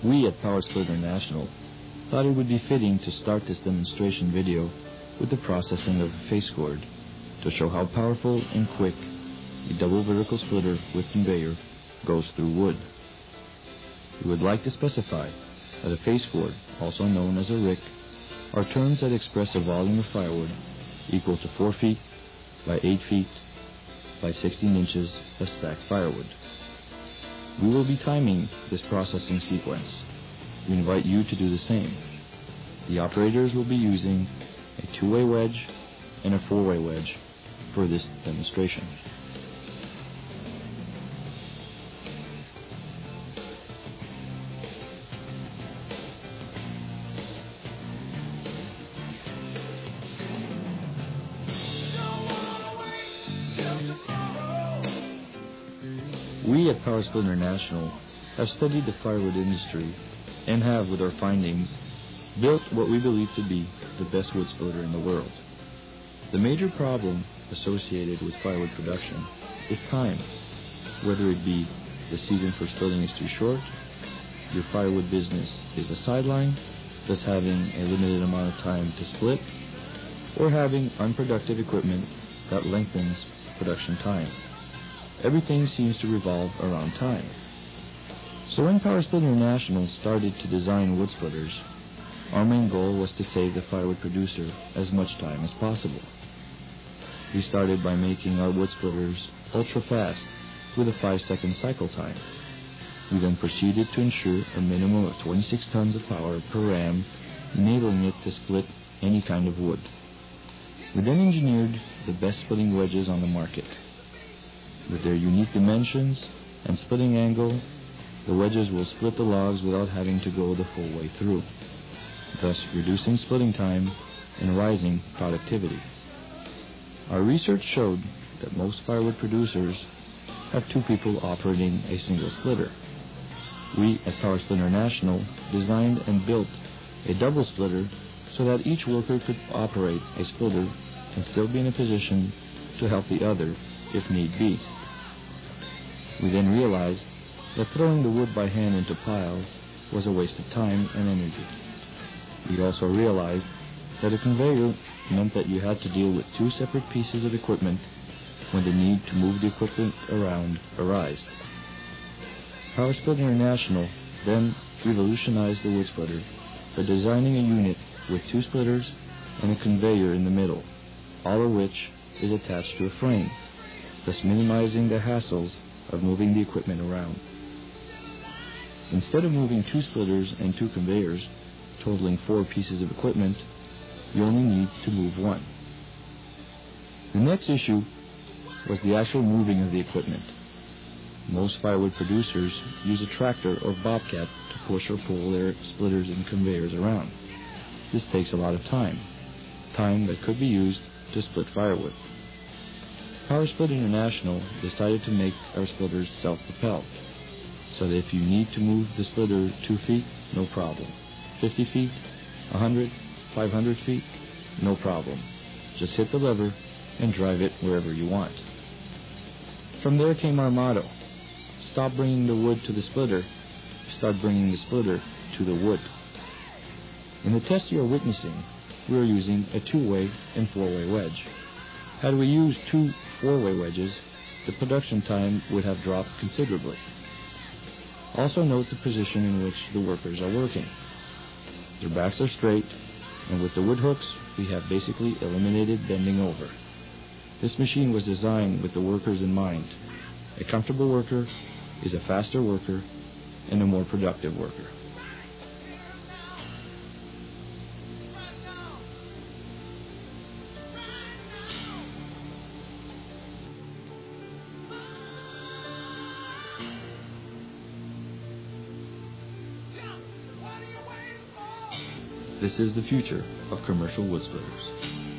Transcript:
We at Powersplit International thought it would be fitting to start this demonstration video with the processing of a face cord to show how powerful and quick a double vertical splitter with conveyor goes through wood. We would like to specify that a face cord, also known as a rick, are terms that express a volume of firewood equal to 4 feet by 8 feet by 16 inches of stacked firewood. We will be timing this processing sequence. We invite you to do the same. The operators will be using a 2-way wedge and a 4-way wedge for this demonstration. We at Powersplit International have studied the firewood industry and have, with our findings, built what we believe to be the best wood splitter in the world. The major problem associated with firewood production is time. Whether it be the season for splitting is too short, your firewood business is a sideline, thus having a limited amount of time to split, or having unproductive equipment that lengthens production time. Everything seems to revolve around time. So when Powersplit International started to design wood splitters, our main goal was to save the firewood producer as much time as possible. We started by making our wood splitters ultra fast with a 5-second cycle time. We then proceeded to ensure a minimum of 26 tons of power per ram, enabling it to split any kind of wood. We then engineered the best splitting wedges on the market. With their unique dimensions and splitting angle, the wedges will split the logs without having to go the full way through, thus reducing splitting time and rising productivity. Our research showed that most firewood producers have 2 people operating a single splitter. We at Powersplit International designed and built a double splitter so that each worker could operate a splitter and still be in a position to help the other if need be. We then realized that throwing the wood by hand into piles was a waste of time and energy. We also realized that a conveyor meant that you had to deal with 2 separate pieces of equipment when the need to move the equipment around arose. Powersplit International then revolutionized the wood splitter by designing a unit with 2 splitters and a conveyor in the middle, all of which is attached to a frame, thus minimizing the hassles of moving the equipment around. Instead of moving 2 splitters and 2 conveyors, totaling 4 pieces of equipment, you only need to move 1. The next issue was the actual moving of the equipment. Most firewood producers use a tractor or bobcat to push or pull their splitters and conveyors around. This takes a lot of time that could be used to split firewood. Powersplit International decided to make our splitters self-propelled, so that if you need to move the splitter 2 feet, no problem. 50 feet, 100, 500 feet, no problem. Just hit the lever and drive it wherever you want. From there came our motto: stop bringing the wood to the splitter, start bringing the splitter to the wood. In the test you are witnessing, we are using a 2-way and 4-way wedge. Had we used 2 4-way wedges, the production time would have dropped considerably. Also note the position in which the workers are working. Their backs are straight, and with the wood hooks, we have basically eliminated bending over. This machine was designed with the workers in mind. A comfortable worker is a faster worker and a more productive worker. This is the future of commercial wood splitters.